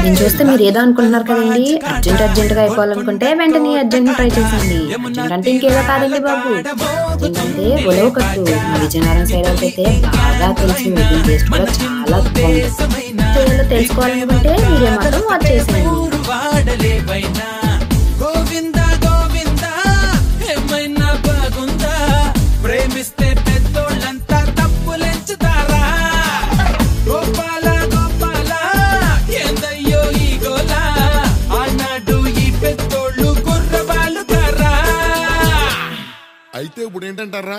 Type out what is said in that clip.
దీన్ని చూస్తే మీరు ఏదో అనుకుంటున్నారు కదండి. అర్జెంట్గా అయిపోవాలనుకుంటే వెంటనే అర్జెంట్ ట్రై చేసండి. అర్జెంట్ అంటే ఇంకేదో కాదండి బాబు. ఏంటంటే ఉలవ కట్టు. మా విజయనగరం సైడ్ అయితే బాగా తెలుసు. దీని టేస్ట్ కూడా చాలా బాగుంటుంది. తెలుసుకోవాలనుకుంటే వీడియో మాత్రం వాచ్ చేసేయండి. అయితే ఇప్పుడు ఏంటంటారా?